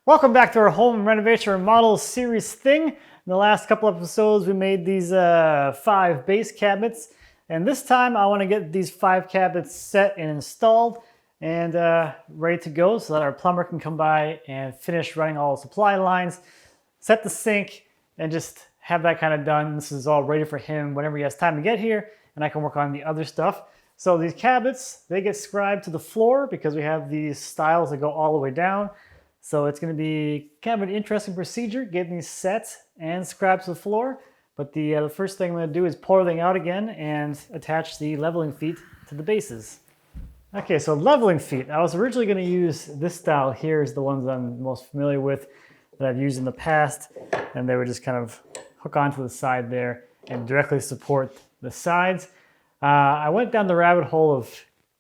Welcome back to our home renovation remodel series thing. In the last couple episodes, we made these 5 base cabinets. And this time I want to get these 5 cabinets set and installed and ready to go so that our plumber can come by and finish running all the supply lines, set the sink, and just have that kind of done. This is all ready for him whenever he has time to get here, and I can work on the other stuff. So these cabinets, they get scribed to the floor because we have these stiles that go all the way down. So it's going to be kind of an interesting procedure, getting these set and scribed to the floor. But the first thing I'm going to do is pour everything out again and attach the leveling feet to the bases. Okay, so leveling feet. I was originally going to use this style here is the ones I'm most familiar with that I've used in the past. And they would just kind of hook onto the side there and directly support the sides. I went down the rabbit hole of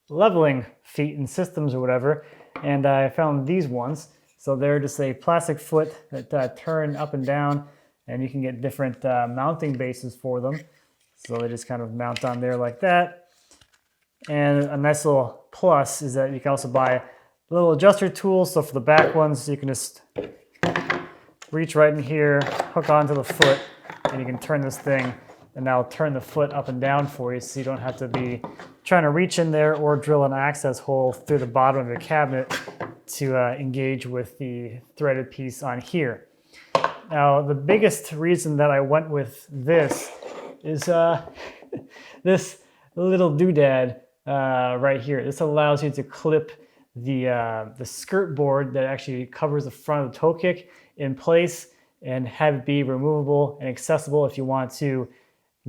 leveling feet and systems or whatever, and I found these ones. So they're just a plastic foot that turn up and down, and you can get different mounting bases for them. So they just kind of mount on there like that. And a nice little plus is that you can also buy a little adjuster tool. So for the back ones, you can just reach right in here, hook onto the foot, and you can turn this thing, and that'll turn the foot up and down for you, so you don't have to be trying to reach in there or drill an access hole through the bottom of your cabinet to engage with the threaded piece on here. Now, the biggest reason that I went with this is this little doodad right here. This allows you to clip the skirt board that actually covers the front of the toe kick in place and have it be removable and accessible if you want to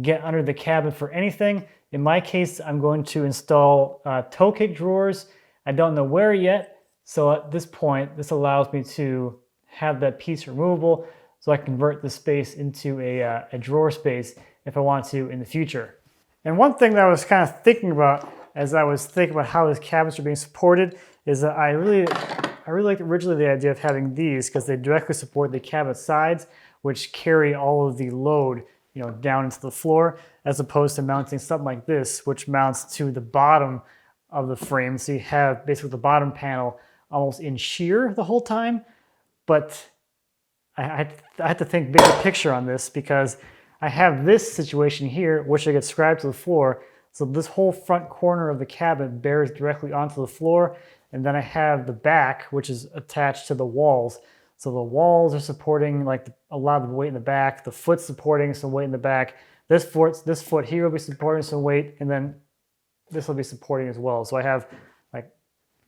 get under the cabinet for anything. In my case, I'm going to install toe kick drawers. I don't know where yet. So at this point, this allows me to have that piece removable so I can convert the space into a drawer space if I want to in the future. And one thing that I was kind of thinking about as I was thinking about how these cabinets are being supported is that I really liked originally the idea of having these because they directly support the cabinet sides, which carry all of the load, down into the floor, as opposed to mounting something like this, which mounts to the bottom of the frame. So you have basically the bottom panel almost in shear the whole time. But I had to think bigger picture on this because I have this situation here, which I get scribed to the floor. So this whole front corner of the cabinet bears directly onto the floor. And then I have the back, which is attached to the walls. So the walls are supporting a lot of the weight in the back. The foot's supporting some weight in the back. This foot here will be supporting some weight, and then this will be supporting as well. So I have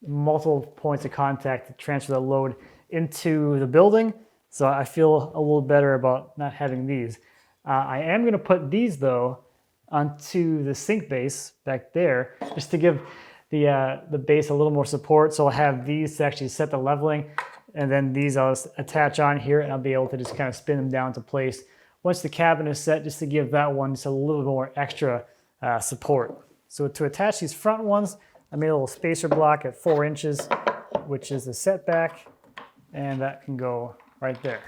multiple points of contact to transfer the load into the building. So I feel a little better about not having these. I am going to put these though onto the sink base back there, just to give the base a little more support. So I'll have these to actually set the leveling, and then these I'll attach on here, and I'll be able to just kind of spin them down to place once the cabinet is set, just to give that one just a little more extra support. So to attach these front ones, I made a little spacer block at 4 inches, which is the setback, and that can go right there.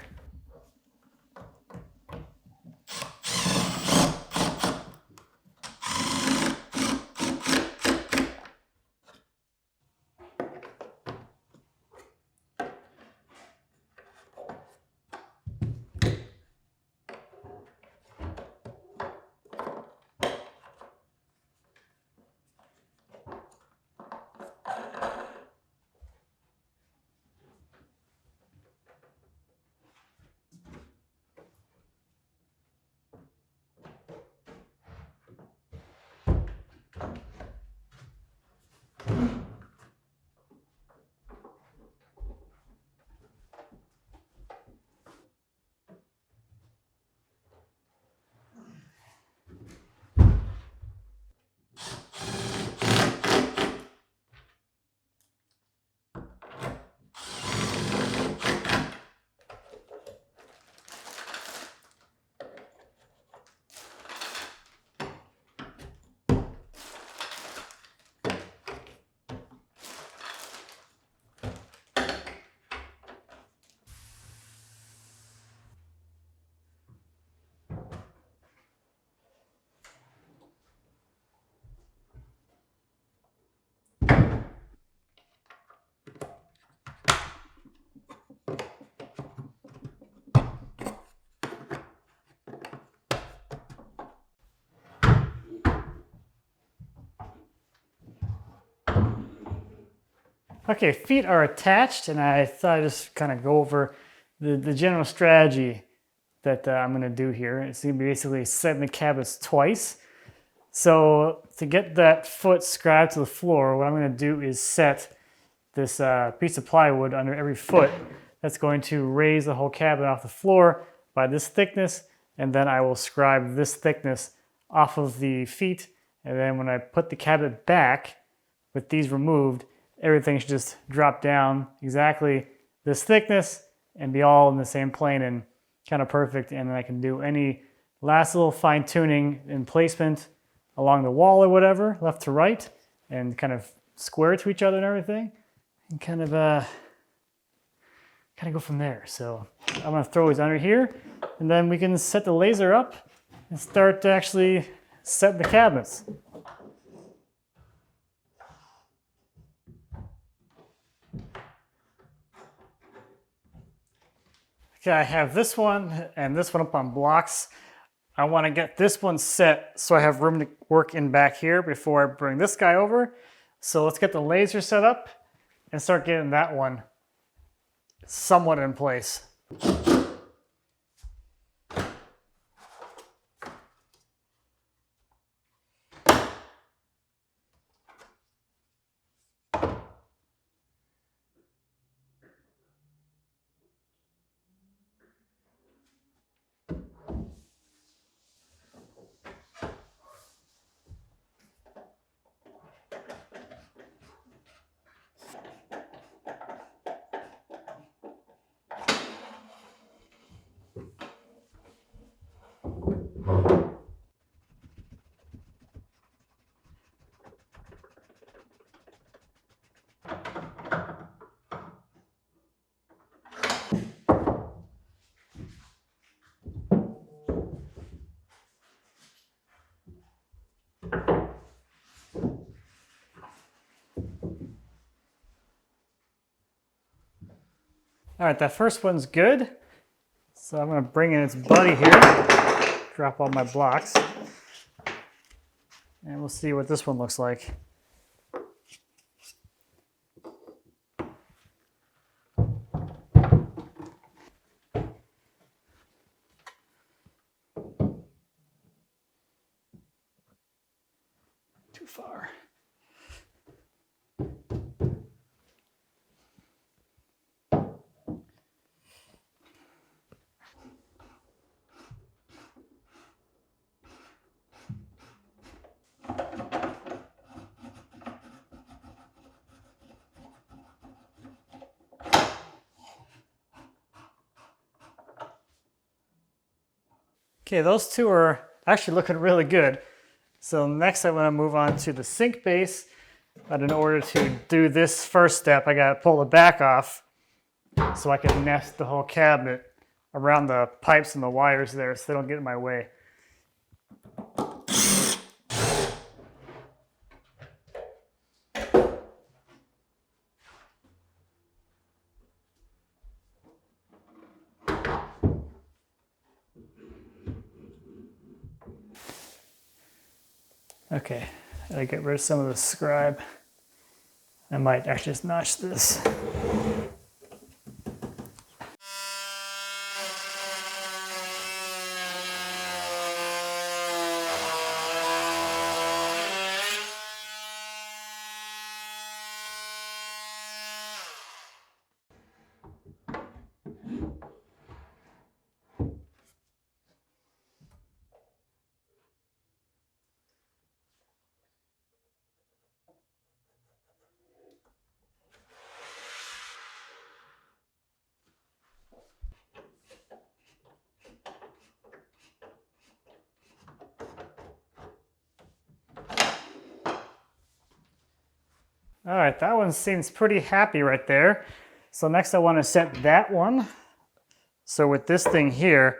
Okay, feet are attached, and I thought I'd just kind of go over the general strategy that I'm going to do here. It's going to be basically setting the cabinets twice. So to get that foot scribed to the floor, what I'm going to do is set this piece of plywood under every foot. That's going to raise the whole cabinet off the floor by this thickness, and then I will scribe this thickness off of the feet. And then when I put the cabinet back with these removed, everything should just drop down exactly this thickness and be all in the same plane and kind of perfect. And then I can do any last little fine tuning and placement along the wall or whatever, left to right, and kind of square to each other and everything, and kind of go from there. So I'm gonna throw these under here, and then we can set the laser up and start to actually set the cabinets. Okay, I have this one and this one up on blocks. I want to get this one set so I have room to work in back here before I bring this guy over. So let's get the laser set up and start getting that one somewhat in place. All right, that first one's good. So I'm gonna bring in its buddy here, drop all my blocks, and we'll see what this one looks like. Too far. Okay, those two are actually looking really good. So next I'm going to move on to the sink base. But in order to do this first step, I got to pull the back off so I can nest the whole cabinet around the pipes and the wires there so they don't get in my way. Okay, gotta get rid of some of the scribe. I might actually just notch this. All right, that one seems pretty happy right there. So next I want to set that one. So with this thing here,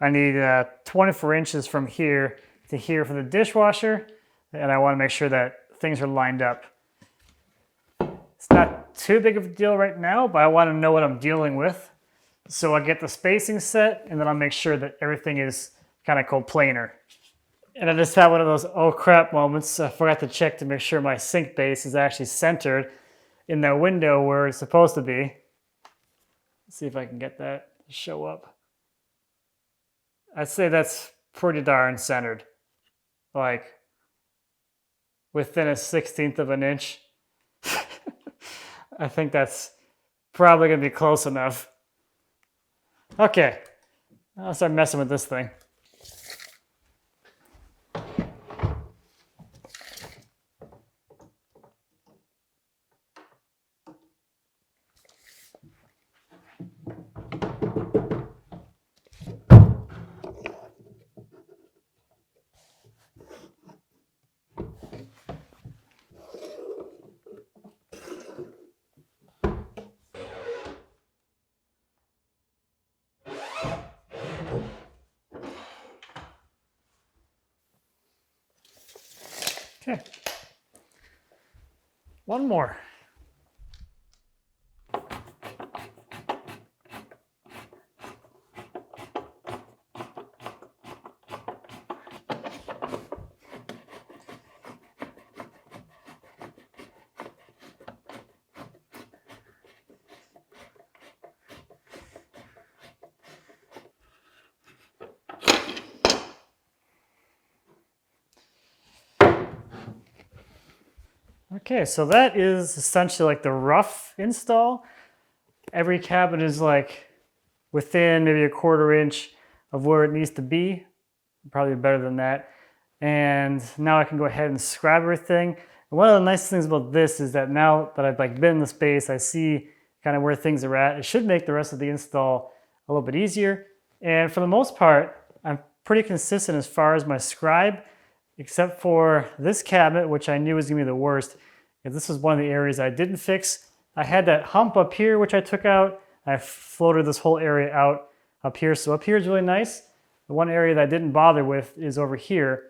I need 24 inches from here to here for the dishwasher. And I want to make sure that things are lined up. It's not too big of a deal right now, but I want to know what I'm dealing with. So I get the spacing set, and then I'll make sure that everything is kind of coplanar. And I just had one of those oh crap moments. I forgot to check to make sure my sink base is actually centered. in that window where it's supposed to be. Let's see if I can get that to show up. I'd say that's pretty darn centered. Like within a 1/16 of an inch. I think that's probably gonna be close enough. Okay, I'll start messing with this thing. Okay, one more. Okay, so that is essentially like the rough install. Every cabinet is like within maybe a 1/4 inch of where it needs to be, probably better than that. And now I can go ahead and scribe everything. And one of the nice things about this is that now that I've like been in the space, I see kind of where things are at. It should make the rest of the install a little bit easier. And for the most part, I'm pretty consistent as far as my scribe, except for this cabinet, which I knew was gonna be the worst. And this was one of the areas I didn't fix. I had that hump up here, which I took out. I floated this whole area out up here. So up here is really nice. The one area that I didn't bother with is over here.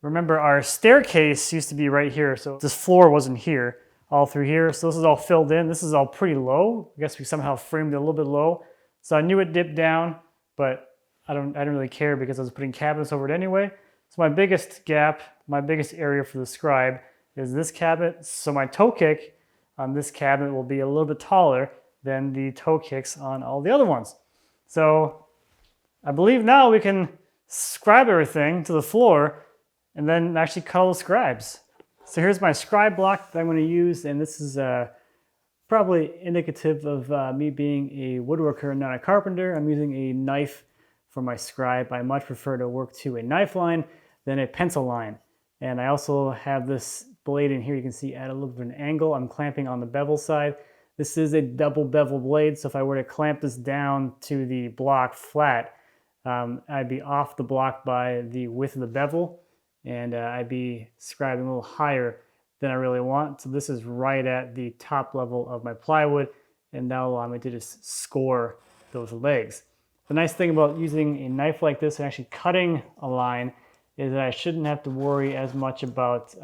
Remember, our staircase used to be right here. So this floor wasn't here, all through here. So this is all filled in. This is all pretty low. I guess we somehow framed it a little bit low. So I knew it dipped down, but I didn't really care because I was putting cabinets over it anyway. So my biggest gap, my biggest area for the scribe is this cabinet. So my toe kick on this cabinet will be a little bit taller than the toe kicks on all the other ones. So I believe now we can scribe everything to the floor and then actually cut all the scribes. So here's my scribe block that I'm going to use, and this is probably indicative of me being a woodworker and not a carpenter. I'm using a knife for my scribe. I much prefer to work to a knife line than a pencil line. And I also have this blade in here, you can see at a little bit of an angle. I'm clamping on the bevel side. This is a double bevel blade, so if I were to clamp this down to the block flat, I'd be off the block by the width of the bevel, and I'd be scribing a little higher than I really want. So this is right at the top level of my plywood, and that'll allow me to just score those legs. The nice thing about using a knife like this and actually cutting a line is that I shouldn't have to worry as much about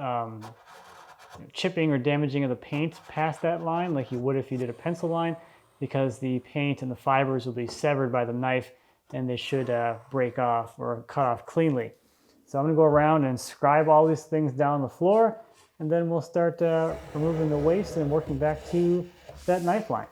chipping or damaging of the paint past that line like you would if you did a pencil line, because the paint and the fibers will be severed by the knife and they should break off or cut off cleanly. So I'm going to go around and scribe all these things down the floor, and then we'll start removing the waste and working back to that knife line.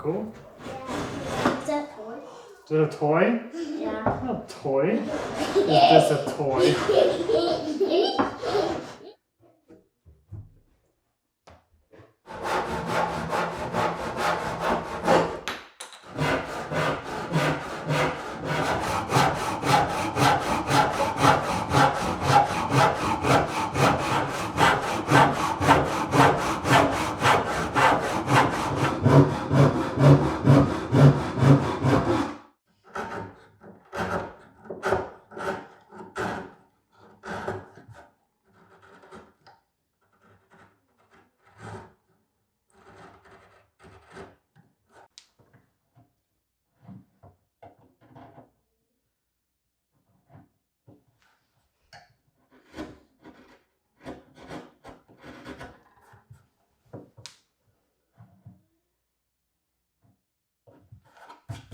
cool? Is that a toy? Is it a toy? Yeah. Not a toy. Is this a toy?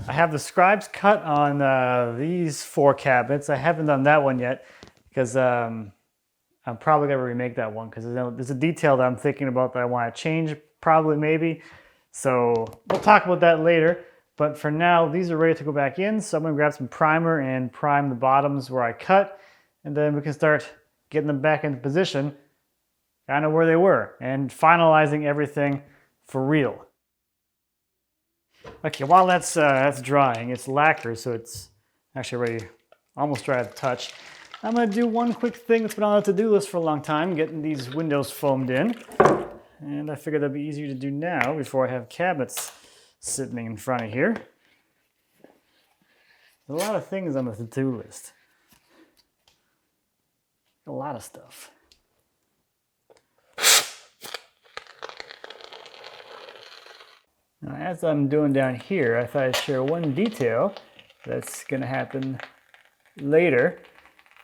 I have the scribes cut on these 4 cabinets. I haven't done that one yet because I'm probably going to remake that one because there's a detail that I'm thinking about that I want to change, probably, maybe. So we'll talk about that later. But for now, these are ready to go back in. So I'm going to grab some primer and prime the bottoms where I cut. And then we can start getting them back into position, kind of where they were, and finalizing everything for real. Okay, while that's drying, it's lacquer, so it's actually ready, almost dry to the touch. I'm going to do one quick thing that's been on the to-do list for a long time, getting these windows foamed in. And I figured that'd be easier to do now before I have cabinets sitting in front of here. There's a lot of things on the to-do list. A lot of stuff. Now, as I'm doing down here, I thought I'd share one detail that's going to happen later,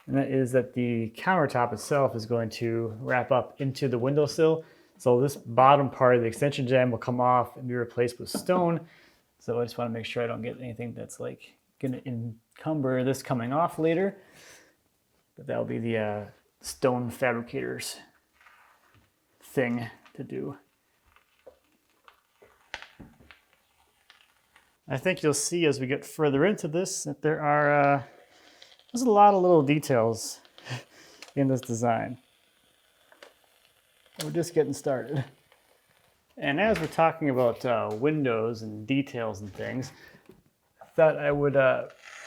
and that is that the countertop itself is going to wrap up into the windowsill. So this bottom part of the extension jamb will come off and be replaced with stone. So I just want to make sure I don't get anything that's like going to encumber this coming off later. But that'll be the stone fabricator's thing to do. I think you'll see as we get further into this that there's a lot of little details in this design. We're just getting started. And as we're talking about windows and details and things, I thought I would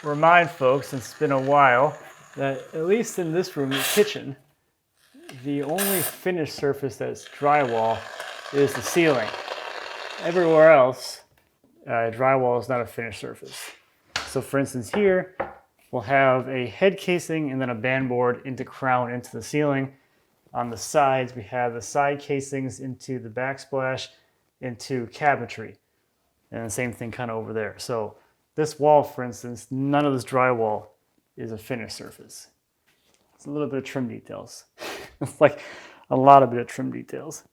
remind folks, since it's been a while, that at least in this room, the kitchen, the only finished surface that's drywall is the ceiling. Everywhere else, drywall is not a finished surface. So for instance here, we'll have a head casing and then a band board into crown into the ceiling. On the sides, we have the side casings into the backsplash, into cabinetry. And the same thing kind of over there. So this wall, for instance, none of this drywall is a finished surface. It's a little bit of trim details. It's like a lot of bit of trim details.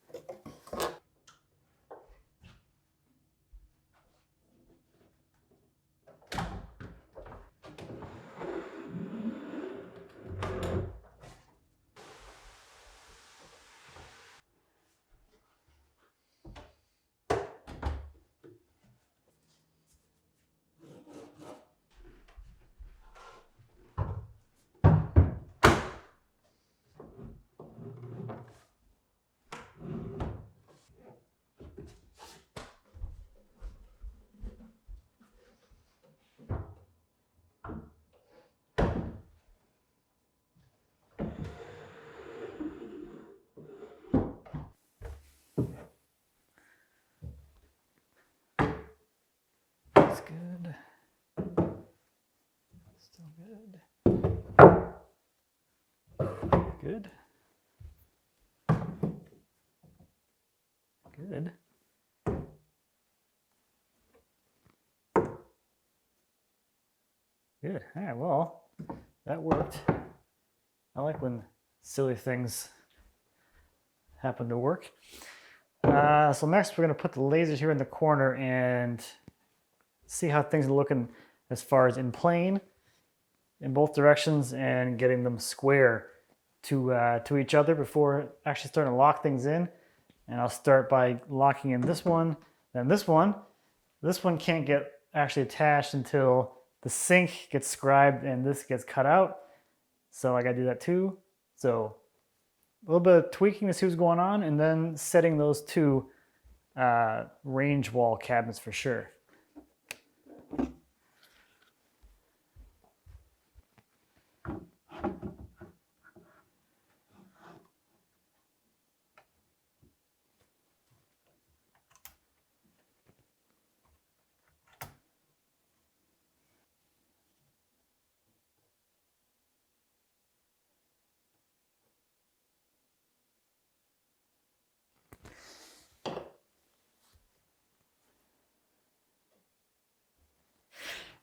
That's good. Still good. Good. Good. Good. All right, well, that worked. I like when silly things happen to work. So next we're going to put the lasers here in the corner and see how things are looking as far as in plane in both directions and getting them square to each other before actually starting to lock things in. And I'll start by locking in this one, then this one, This one can't get actually attached until the sink gets scribed and this gets cut out. So I gotta do that too. So a little bit of tweaking to see what's going on, and then setting those two range wall cabinets for sure.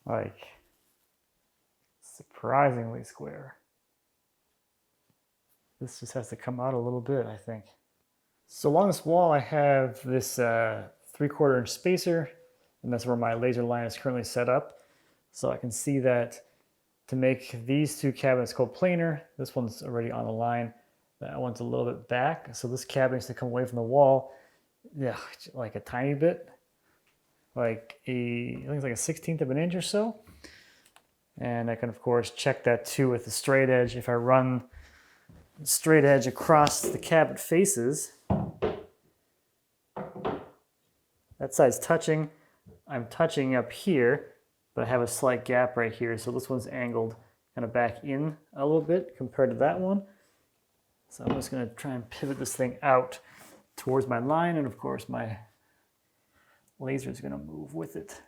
Like, surprisingly square. This just has to come out a little bit, I think. So along this wall, I have this 3/4 inch spacer, and that's where my laser line is currently set up. So I can see that to make these two cabinets coplanar, this one's already on the line. That one's a little bit back. So this cabinet needs to come away from the wall, yeah, like a tiny bit. Like I think it's like a 1/16 of an inch or so. And I can of course check that too with the straight edge. If I run the straight edge across the cabinet faces, that side's touching. I'm touching up here, but I have a slight gap right here. So this one's angled kind of back in a little bit compared to that one. So I'm just gonna try and pivot this thing out towards my line, and of course my laser is going to move with it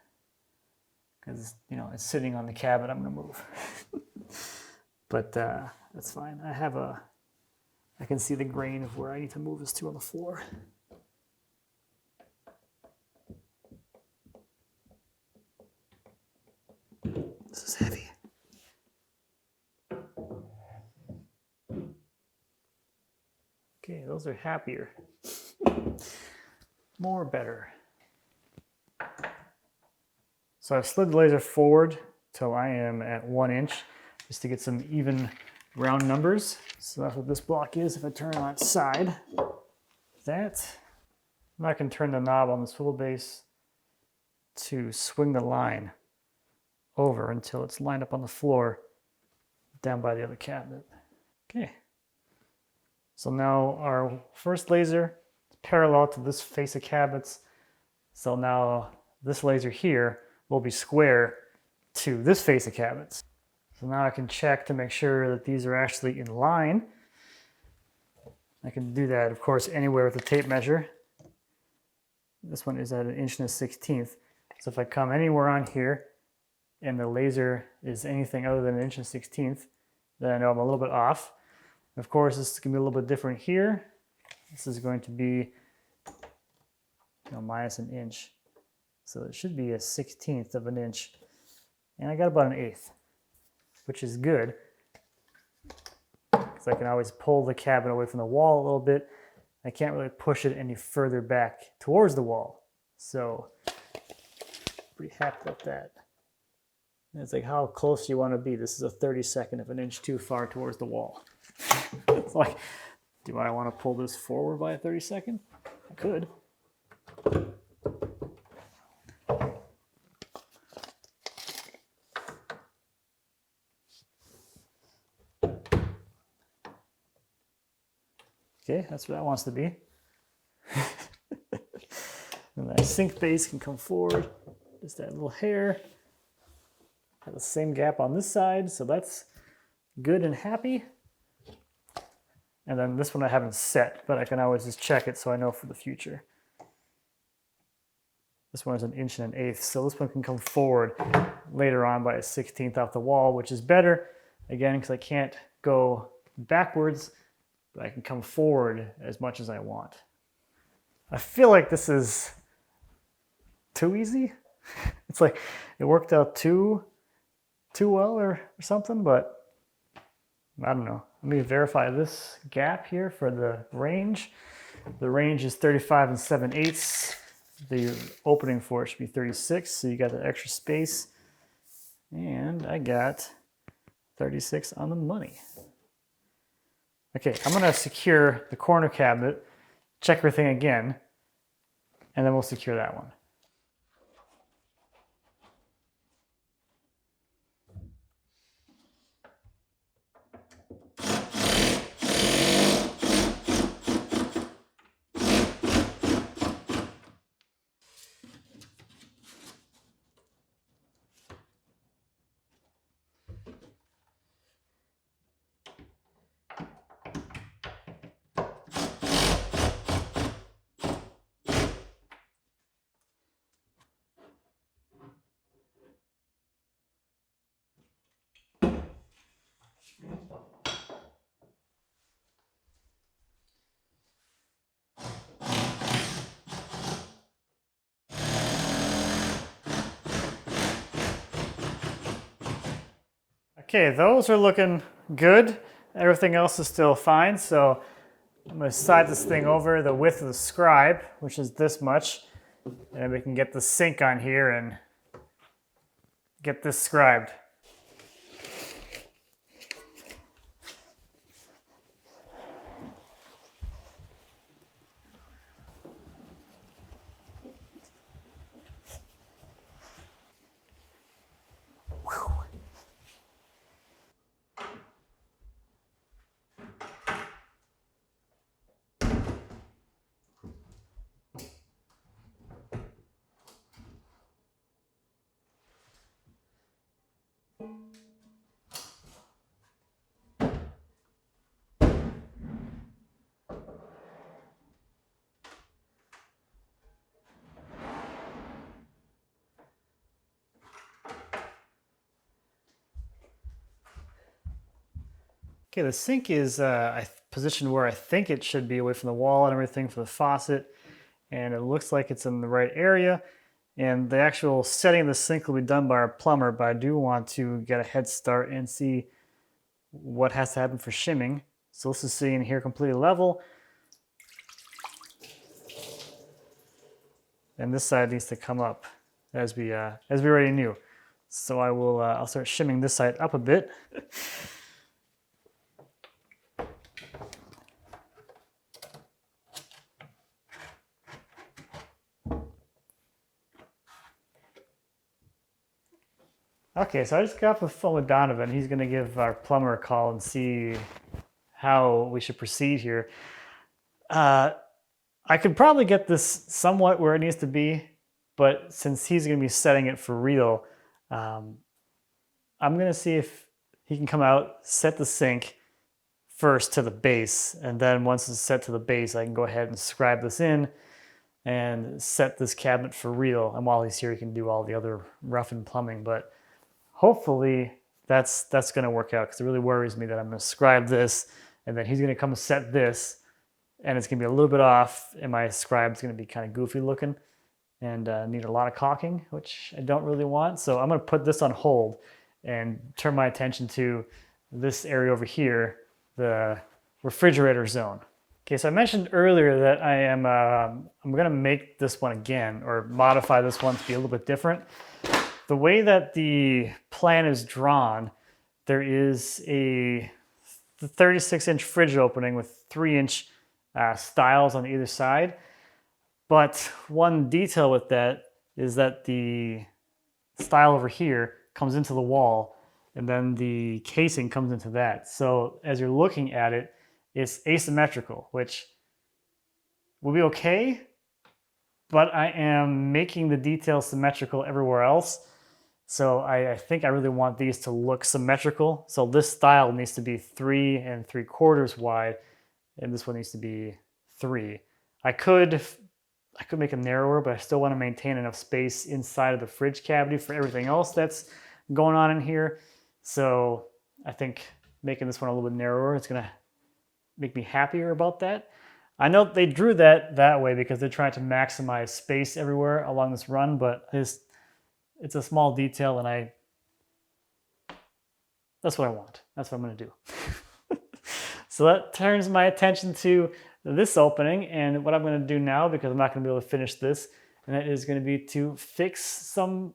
because, you know, it's sitting on the cabinet. I'm going to move. But that's fine. I can see the grain of where I need to move this to on the floor. This is heavy. Okay, those are happier. More better. So I've slid the laser forward till I am at 1 inch, just to get some even round numbers. So that's what this block is. If I turn on its side, that, and I can turn the knob on the swivel base to swing the line over until it's lined up on the floor down by the other cabinet. Okay. So now our first laser is parallel to this face of cabinets. So now this laser here will be square to this face of cabinets. So now I can check to make sure that these are actually in line. I can do that, of course, anywhere with a tape measure. This one is at 1 1/16 inch. So if I come anywhere on here and the laser is anything other than 1 1/16 inch, then I know I'm a little bit off. Of course, this is going to be a little bit different here. This is going to be, you know, minus 1 inch. So it should be a 1/16 of an inch. And I got about 1/8, which is good. Because I can always pull the cabinet away from the wall a little bit. I can't really push it any further back towards the wall. So, pretty happy about that. And it's like how close you want to be. This is a 32nd of an inch too far towards the wall. It's like, do I want to pull this forward by a 32nd? I could. Okay, that's where that wants to be. And that sink base can come forward. Just that little hair. Have the same gap on this side, so that's good and happy. And then this one I haven't set, but I can always just check it so I know for the future. This one is 1 1/8 inch, so this one can come forward later on by a 1/16 off the wall, which is better, again, because I can't go backwards, but I can come forward as much as I want. I feel like this is too easy. It's like it worked out too well or something, but I don't know. Let me verify this gap here for the range. The range is 35 7/8. The opening for it should be 36, so you got the extra space. And I got 36 on the money. Okay, I'm gonna secure the corner cabinet, check everything again, and then we'll secure that one. Okay, those are looking good. Everything else is still fine, so I'm going to slide this thing over the width of the scribe, which is this much, and we can get the sink on here and get this scribed. Okay, the sink is positioned where I think it should be, away from the wall and everything for the faucet, and it looks like it's in the right area. And the actual setting of the sink will be done by our plumber, but I do want to get a head start and see what has to happen for shimming. So this is sitting here completely level. And this side needs to come up as we already knew. So I'll start shimming this side up a bit. Okay, so I just got off the phone with Donovan. He's going to give our plumber a call and see how we should proceed here. I could probably get this somewhat where it needs to be, but since he's going to be setting it for real, I'm going to see if he can come out, set the sink first to the base, and then once it's set to the base, I can go ahead and scribe this in and set this cabinet for real. And while he's here, he can do all the other rough and plumbing, but hopefully that's going to work out, because it really worries me that I'm going to scribe this and then he's going to come and set this and it's going to be a little bit off and my scribe's going to be kind of goofy looking and need a lot of caulking, which I don't really want. So I'm going to put this on hold and turn my attention to this area over here, the refrigerator zone. Okay, so I mentioned earlier that I'm going to make this one again, or modify this one to be a little bit different. The way that the plan is drawn, there is a 36-inch fridge opening with 3-inch stiles on either side. But one detail with that is that the stile over here comes into the wall and then the casing comes into that. So as you're looking at it, it's asymmetrical, which will be okay, but I am making the details symmetrical everywhere else. So I think I really want these to look symmetrical. So this stile needs to be 3 3/4 wide, and this one needs to be 3. I could make it narrower, but I still want to maintain enough space inside of the fridge cavity for everything else that's going on in here. So I think making this one a little bit narrower is going to make me happier about that. I know they drew that way because they're trying to maximize space everywhere along this run, but it's a small detail, and that's what I want. That's what I'm going to do. So that turns my attention to this opening, and what I'm going to do now, because I'm not going to be able to finish this, and that is going to be to fix some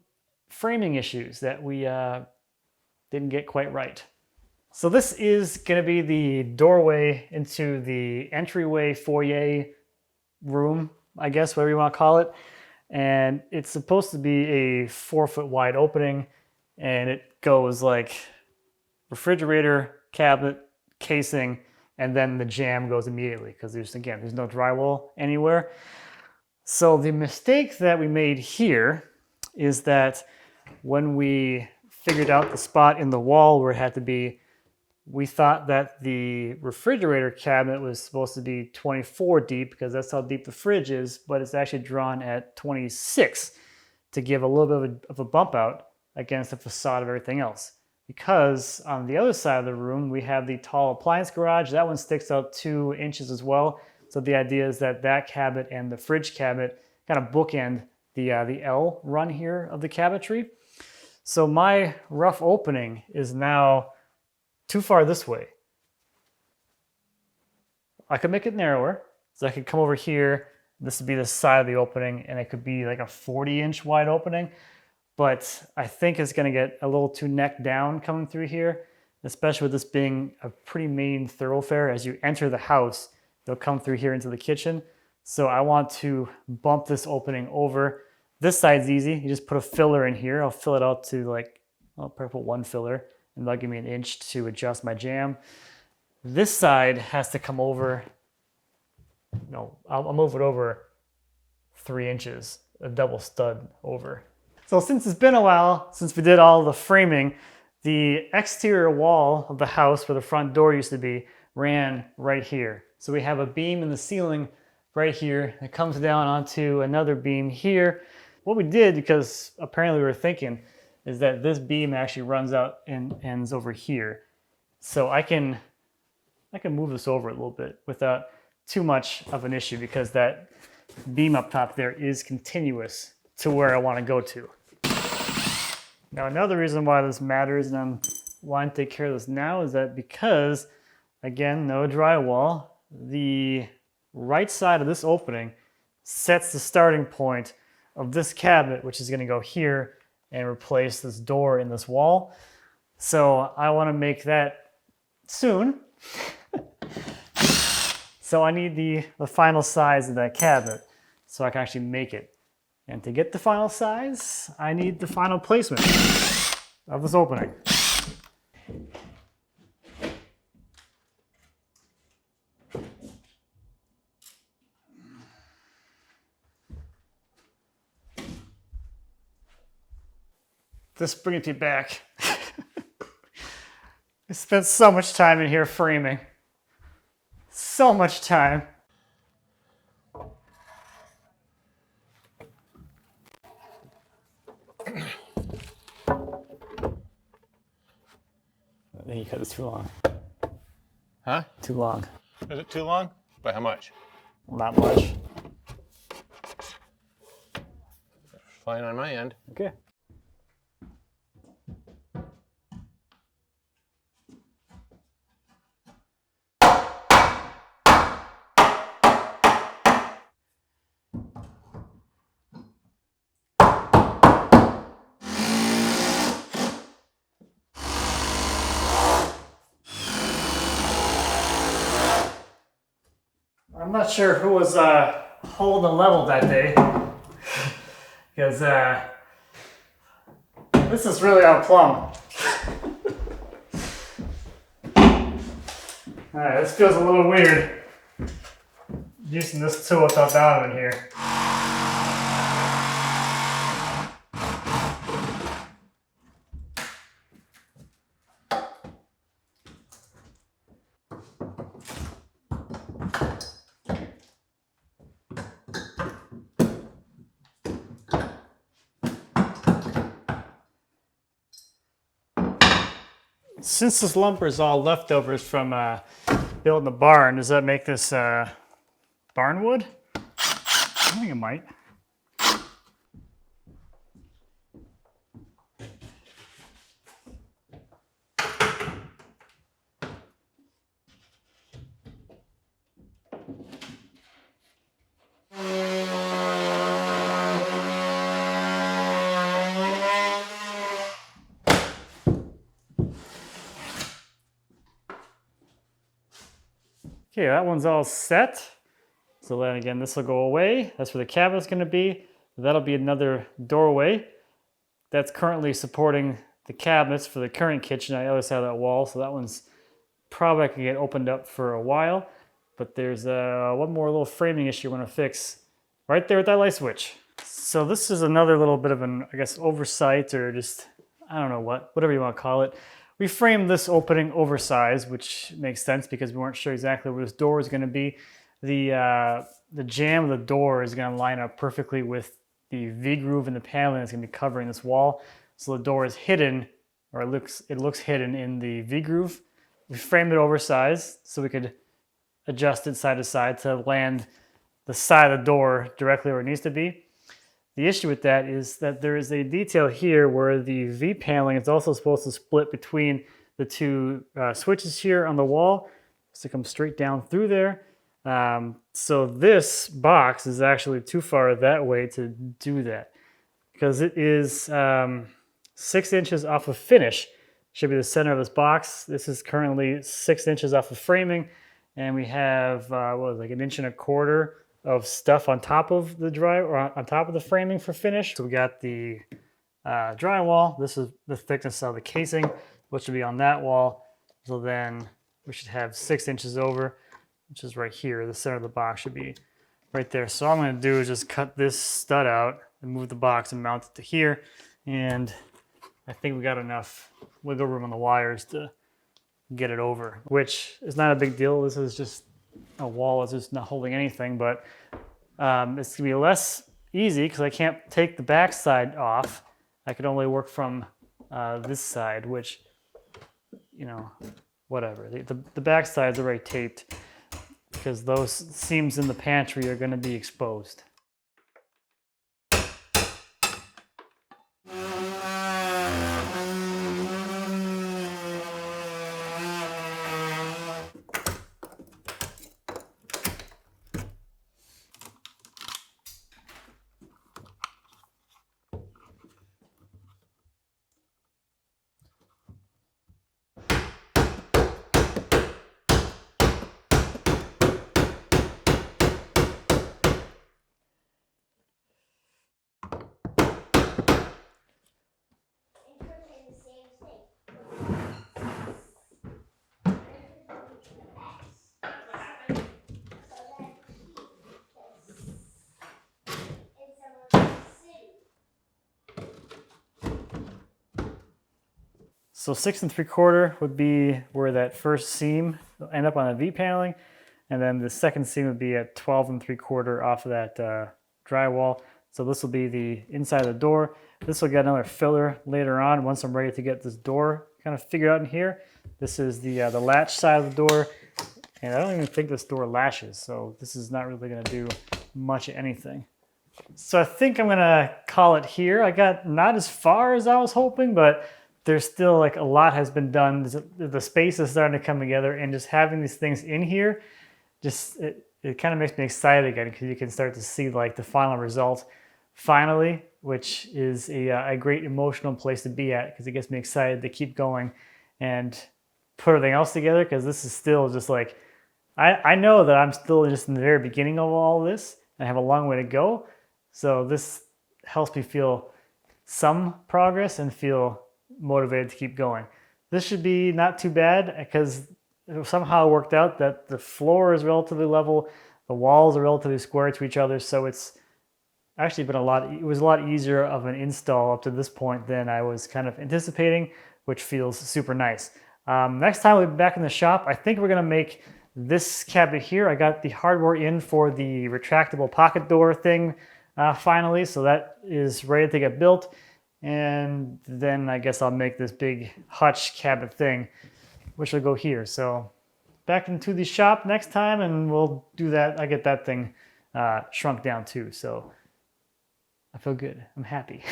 framing issues that we didn't get quite right. So this is going to be the doorway into the entryway foyer room, I guess, whatever you want to call it. And it's supposed to be a 4-foot wide opening, and it goes like refrigerator, cabinet, casing, and then the jamb goes immediately because there's no drywall anywhere. So the mistake that we made here is that when we figured out the spot in the wall where it had to be, we thought that the refrigerator cabinet was supposed to be 24 deep because that's how deep the fridge is, but it's actually drawn at 26 to give a little bit of a bump out against the facade of everything else. Because on the other side of the room, we have the tall appliance garage. That one sticks out 2 inches as well. So the idea is that that cabinet and the fridge cabinet kind of bookend the L run here of the cabinetry. So my rough opening is now too far this way. I could make it narrower. So I could come over here. This would be the side of the opening, and it could be like a 40-inch wide opening. But I think it's going to get a little too neck down coming through here, especially with this being a pretty main thoroughfare. As you enter the house, they'll come through here into the kitchen. So I want to bump this opening over. This side's easy. You just put a filler in here. I'll fill it out to like, I'll probably put one filler, and that'll give me an inch to adjust my jamb. This side has to come over, no, I'll move it over 3 inches, a double stud over. So since it's been a while since we did all the framing, the exterior wall of the house where the front door used to be ran right here. So we have a beam in the ceiling right here that comes down onto another beam here. What we did, because apparently we were thinking, is that this beam actually runs out and ends over here. So I can move this over a little bit without too much of an issue, because that beam up top there is continuous to where I want to go to. Now, another reason why this matters, and I'm wanting to take care of this now, is that because, again, no drywall, the right side of this opening sets the starting point of this cabinet, which is going to go here and replace this door in this wall. So I want to make that soon. So I need the final size of that cabinet so I can actually make it. And to get the final size, I need the final placement of this opening. This brings me back. I spent so much time in here framing. So much time. I think you cut this too long. Huh? Too long. Is it too long? By how much? Not much. Fine on my end. Okay. I'm not sure who was holding the level that day, because this is really out of plumb. Alright, this feels a little weird, using this tool without Donovan here. Since this lumber is all leftovers from building the barn, does that make this barn wood? I think it might. Okay, that one's all set. So then again, this will go away. That's where the cabinet's going to be. That'll be another doorway. That's currently supporting the cabinets for the current kitchen on the other side of that wall. So that one's probably can get opened up for a while. But there's one more little framing issue I want to fix right there with that light switch. So this is another little bit of an, I guess, oversight, or just, I don't know whatever you want to call it. We framed this opening oversized, which makes sense because we weren't sure exactly where this door is going to be. The jamb of the door is going to line up perfectly with the V-groove in the paneling that's going to be covering this wall. So the door is hidden, or it looks hidden in the V-groove. We framed it oversized so we could adjust it side to side to land the side of the door directly where it needs to be. The issue with that is that there is a detail here where the V paneling is also supposed to split between the two switches here on the wall, so it comes straight down through there. So this box is actually too far that way to do that, because it is 6 inches off of finish. Should be the center of this box. This is currently 6 inches off of framing, and we have like 1.25 inches of stuff on top of the on top of the framing for finish. So we got the drywall. This is the thickness of the casing, which should be on that wall. So then we should have 6 inches over, which is right here. The center of the box should be right there. So all I'm going to do is just cut this stud out and move the box and mount it to here. And I think we got enough wiggle room on the wires to get it over, which is not a big deal. This is just a wall. It's just not holding anything, but it's going to be less easy because I can't take the back side off. I can only work from this side, which, you know, whatever. The back side's already taped because those seams in the pantry are going to be exposed. So 6 3/4 would be where that first seam will end up on the V paneling, and then the second seam would be at 12 3/4 off of that drywall. So this will be the inside of the door. This will get another filler later on once I'm ready to get this door kind of figured out in here. This is the latch side of the door, and I don't even think this door latches, so this is not really going to do much of anything. So I think I'm going to call it here. I got not as far as I was hoping, but there's still like a lot has been done. The space is starting to come together, and just having these things in here, just it kind of makes me excited again because you can start to see like the final result finally, which is a great emotional place to be at because it gets me excited to keep going and put everything else together, because this is still just like, I know that I'm still just in the very beginning of all this and I have a long way to go. So this helps me feel some progress and feel motivated to keep going. This should be not too bad because it somehow worked out that the floor is relatively level, the walls are relatively square to each other, so it's actually been it was a lot easier of an install up to this point than I was kind of anticipating, which feels super nice. Next time we'll be back in the shop. I think we're going to make this cabinet here. I got the hardware in for the retractable pocket door thing finally, so that is ready to get built. And then I guess I'll make this big hutch cabinet thing, which will go here. So back into the shop next time, and we'll do that. I get that thing shrunk down too. So I feel good. I'm happy.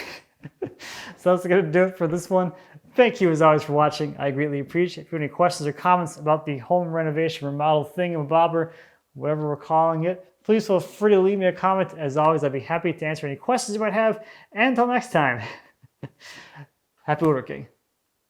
So that's going to do it for this one. Thank you as always for watching. I greatly appreciate it. If you have any questions or comments about the home renovation remodel thingamabobber, whatever we're calling it, please feel free to leave me a comment. As always, I'd be happy to answer any questions you might have. And until next time, happy woodworking.